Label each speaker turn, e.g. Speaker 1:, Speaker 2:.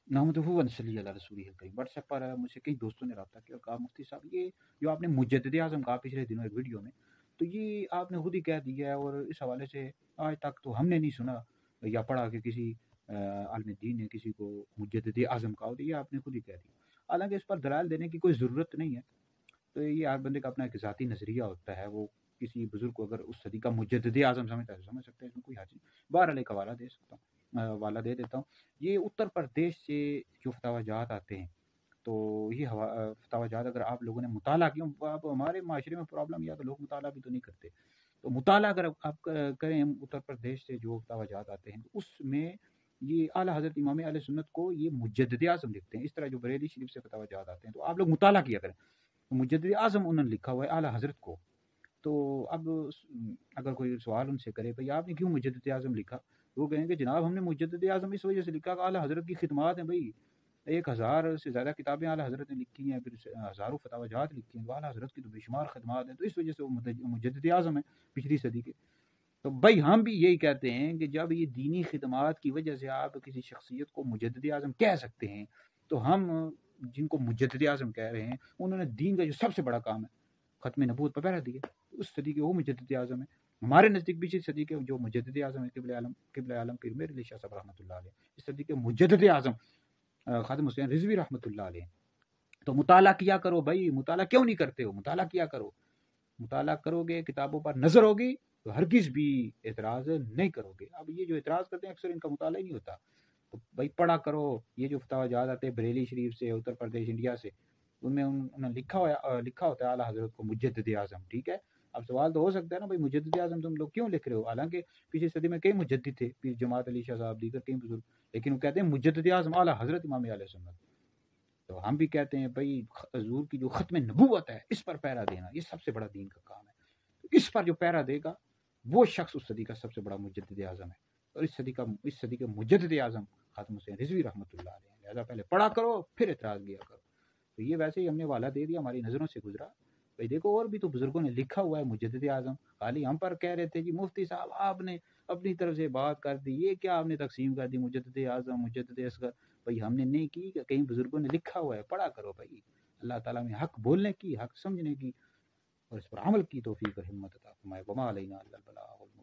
Speaker 1: नहमदुहु व नसल्ली अला रसूलिहिल करीम। व्हाट्सएप पर मुझसे कई दोस्तों ने रब्ता किया और कहा मुफ्ती साहब ये जो आपने मुजद्दिद आज़म कहा पिछले दिनों एक वीडियो में, तो ये आपने खुद ही कह दिया है और इस हवाले से आज तक तो हमने नहीं सुना या पढ़ा कि किसी आलिम दीन ने किसी को मुजद्दिद आज़म कहा हो, तो ये आपने खुद ही कह दिया। हालांकि इस पर दलाल देने की कोई ज़रूरत नहीं है, तो ये हर बंदे का अपना एक ज़ाती नज़रिया होता है। वो किसी बुज़ुर्ग को अगर उस सदी का मुजद्दिद आज़म समझता है तो समझ सकते हैं, इसमें कोई हर्ज नहीं। बहरहाल एक हवाला दे सकता हूँ, हवाला दे देता हूँ। ये उत्तर प्रदेश से जो फतवाजात आते हैं, तो ये फतवाजात अगर आप लोगों ने मुताला किया, आप हमारे माशरे में प्रॉब्लम यह है कि लोग मुताला भी तो नहीं करते। तो मुताला अगर आप करें उत्तर प्रदेश से जो फतवाजात आते हैं, तो उसमें ये आला हज़रत इमाम अहले सुन्नत को ये मुजद्दिद आज़म लिखते हैं। इस तरह जो बरेली शरीफ से फतवाजात आते हैं, तो आप लोग मुताला किया करें। तो मुजद्दिद आज़म उन्होंने लिखा हुआ है आला हज़रत को। तो अब अगर कोई सवाल उनसे करे भाई आपने क्यों मुजद्दिद आज़म लिखा, तो वो कहेंगे जनाब हमने मुजद्दिद आज़म इस वजह से लिखा कि आला हज़रत की खिदमत है भाई। 1000 से ज़्यादा किताबें आला हज़रत ने लिखी हैं, फिर हज़ारों फतवाजात लिखी हैं, तो आला हज़रत की तो बेशुमार खिदमत हैं, तो इस वजह से वो मुजद्दिद आज़म है पिछली सदी के। तो भाई हम भी यही कहते हैं कि जब ये दीनी खिदमत की वजह से आप किसी शख्सियत को मुजद्दिद आज़म कह सकते हैं, तो हम जिनको मुजद्दिद आज़म कह रहे हैं उन्होंने दीन का जो सबसे बड़ा काम है ख़त्म नबूवत पर पहरा दिया, उस सदी के वो मुजद्दिद आज़म है। हमारे नज़दीक पिछली सदी के जो मुजद्दिद आज़म है क़िबले आलम पीर मेरे अली शाह साहब रहमतुल्लाह अलैह, इस सदी के मुजद्दिद आज़म खादिम हुसैन रिज़वी रहमतुल्लाह अलैह। तो मुताला किया करो भाई, मुताला क्यों नहीं करते हो, मुताला किया करो। मुताला करोगे, किताबों पर नज़र होगी, तो हरगिज़ भी एतराज़ नहीं करोगे। अब ये जो एतराज़ करते हैं अक्सर इनका मुताला ही नहीं होता। तो भाई पढ़ा करो, ये जो फतवाजात आते हैं बरेली शरीफ से, उत्तर प्रदेश इंडिया से, उनमें उन्होंने लिखा होता है आला हज़रत को मुजद्दिद आज़म, ठीक है। अब सवाल तो हो सकता है ना भाई मुजद्दिद आज़म तुम लोग क्यों लिख रहे हो, हालांकि पिछली सदी में कई मुजद्दिद थे, पीर जमात अली शाह साहब दीगर कई बुजुर्ग, लेकिन वो कहते हैं मुजद्दिद आज़म आला हज़रत इमाम अहले सुन्नत। तो हम भी कहते हैं भाई हजूर की जो ख़त्म नबूवत है इस पर पहरा देना ये सबसे बड़ा दीन का काम है। तो इस पर जो पहरा देगा वो शख्स उस सदी का सबसे बड़ा मुजद्दिद आज़म है, और इस सदी के मुजद्दिद आज़म खादिम हुसैन रिज़वी रहमतुल्लाह अलैह। लिहाजा पहले पढ़ा करो फिर एतराज़ किया करो। तो ये वैसे ही हमने वाला दे दिया, हमारी नज़रों से गुजरा। भाई देखो और भी तो बुजुर्गों ने लिखा हुआ है मुजद्दिद आज़म, खाली हम पर कह रहे थे कि मुफ्ती साहब आपने अपनी तरफ से बात कर दी, ये क्या आपने तकसीम कर दी मुजद्दिद आज़म मुजद्दिद असगर। भाई हमने नहीं की, कई बुजुर्गों ने लिखा हुआ है, पढ़ा करो भाई। अल्लाह ताला में हक बोलने की, हक समझने की और इस पर अमल की तौफीक और हिम्मत अता फरमाए। वमा अलैना इल्लल बलाग।